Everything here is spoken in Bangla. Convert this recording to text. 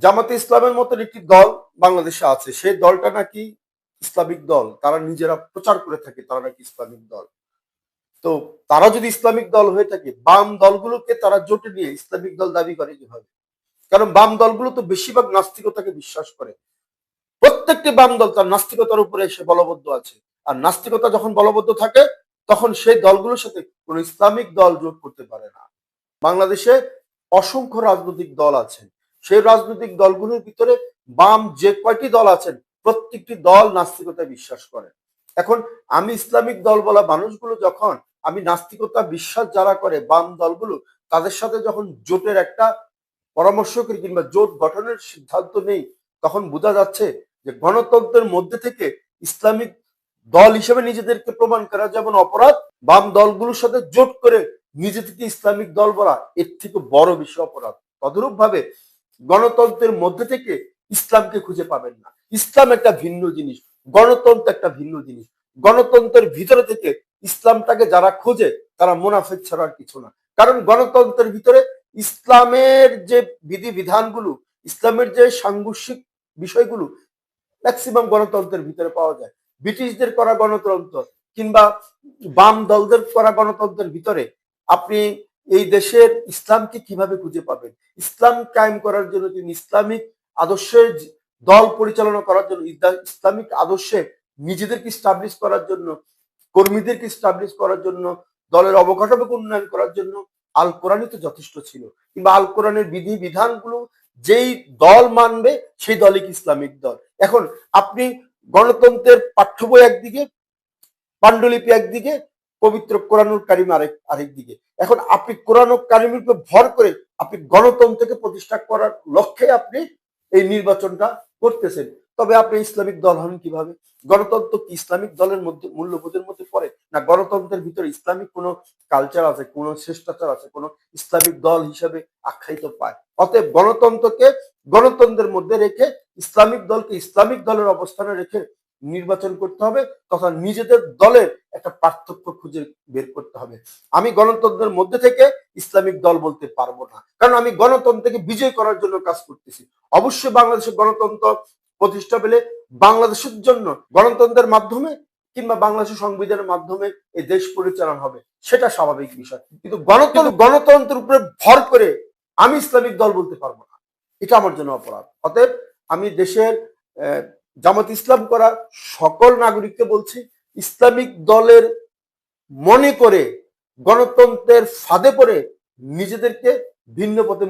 জামাতে ইসলামের মতন একটি দল বাংলাদেশে আছে, সেই দলটা নাকি ইসলামিক দল। তারা নিজেরা প্রচার করে থাকে তারা নাকি ইসলামিক দল। তো তারা যদি ইসলামিক দল হয়ে থাকে, বাম দলগুলোকে তারা জোটে নিয়ে ইসলামিক দল দাবি করে কিভাবে? কারণ বাম দলগুলো তো বেশিরভাগ নাস্তিকতাকে বিশ্বাস করে। প্রত্যেকটি বাম দল তার নাস্তিকতার উপরে এসে বলবদ্ধ আছে। আর নাস্তিকতা যখন বলবদ্ধ থাকে, তখন সেই দলগুলোর সাথে কোন ইসলামিক দল জোট করতে পারে না। বাংলাদেশে অসংখ্য রাজনৈতিক দল আছে। সেই রাজনৈতিক দলগুলোর ভিতরে বাম যে কয়টি দল আছেন, প্রত্যেকটি দল নাস্তিকতায় বিশ্বাস করে। এখন আমি ইসলামিক দল বলা মানুষগুলো যখন, আমি নাস্তিকতা বিশ্বাস যারা করে বাম দলগুলো, তাদের সাথে যখন জোটের একটা পরামর্শ করি কিংবা জোট গঠনের সিদ্ধান্ত নেই, তখন বোঝা যাচ্ছে যে গণতন্ত্রের মধ্যে থেকে ইসলামিক দল হিসেবে নিজেদেরকে প্রমাণ করা যেমন অপরাধ, বাম দলগুলোর সাথে জোট করে নিজে থেকে ইসলামিক দল বলা এর থেকে বড় বেশি অপরাধ। তদরূপ ভাবে গণতন্ত্রের মধ্যে থেকে ইসলামকে খুঁজে পাবেন না। ইসলাম একটা ভিন্ন জিনিস, গণতন্ত্র একটা ভিন্ন জিনিস। গণতন্ত্রের ভিতরে থেকে ইসলামটাকে যারা খোঁজে তারা মুনাফিক ছাড়া আর কিছু না। কারণ গণতন্ত্রের ভিতরে ইসলামের যে বিধিবিধানগুলো, ইসলামের যে সাংঘর্ষিক বিষয়গুলো ম্যাক্সিমাম গণতন্ত্রের ভিতরে পাওয়া যায়। ব্রিটিশদের করা গণতন্ত্র কিংবা বাম দলদের করা গণতন্ত্রের ভিতরে আপনি এই দেশের ইসলামকে কিভাবে খুঁজে পাবেন? ইসলাম কায়েম করার জন্য, তিনি ইসলামিক আদর্শের দল পরিচালনা করার জন্য, ইসলামিক আদর্শে নিজেদেরকে স্টাবলিশ করার জন্য, কর্মীদেরকে স্টাবলিশ করার জন্য, দলের অবকাঠামোকে উন্নয়ন করার জন্য আল কোরআনই তো যথেষ্ট ছিল। কিংবা আল কোরআনের বিধি বিধানগুলো যেই দল মানবে সেই দলই কি ইসলামিক দল। এখন আপনি গণতন্ত্রের পাঠ্য বই একদিকে, পাণ্ডুলিপি একদিকে, পবিত্র কোরআনুল কারিম আরেক দিকে। এখন আপনি কোরআনুল কারিমের উপর ভর করে আপনি গণতন্ত্রকে প্রতিষ্ঠা করার লক্ষ্যে আপনি এই নির্বাচনটা করতেছেন। তবে আপনি ইসলামিক দল হন কিভাবে? গণতন্ত্র কি ইসলামিক দলের মধ্যে মূল্যবোধের মধ্যে পড়ে? না গণতন্ত্রের ভিতরে ইসলামিক কোনো কালচার আছে, কোনো শিষ্টাচার আছে, কোনো ইসলামিক দল হিসেবে আখ্যায়িত পায়? অতএব গণতন্ত্রকে গণতন্ত্রের মধ্যে রেখে, ইসলামিক দলকে ইসলামিক দলের অবস্থানে রেখে নির্বাচন করতে হবে, তথা নিজেদের দলের একটা পার্থক্য খুঁজে বের করতে হবে। আমি গণতন্ত্রের মধ্যে থেকে ইসলামিক দল বলতে পারবো না, কারণ আমি গণতন্ত্রকে বিজয় করার জন্য কাজ করতেছি। অবশ্যই বাংলাদেশের গণতন্ত্র প্রতিষ্ঠা পেলে বাংলাদেশের জন্য গণতন্ত্রের মাধ্যমে কিংবা বাংলাদেশের সংবিধানের মাধ্যমে এই দেশ পরিচালনা হবে, সেটা স্বাভাবিক বিষয়। কিন্তু গণতন্ত্রের উপরে ভর করে আমি ইসলামিক দল বলতে পারবো না, এটা আমার জন্য অপরাধ। অতএব আমি দেশের জামাত ইসলাম করা সকল নাগরিককে বলছি, ইসলামিক দলের মনে করে গণতন্ত্রের ফাঁদে পড়ে নিজেদেরকে ভিন্ন পথে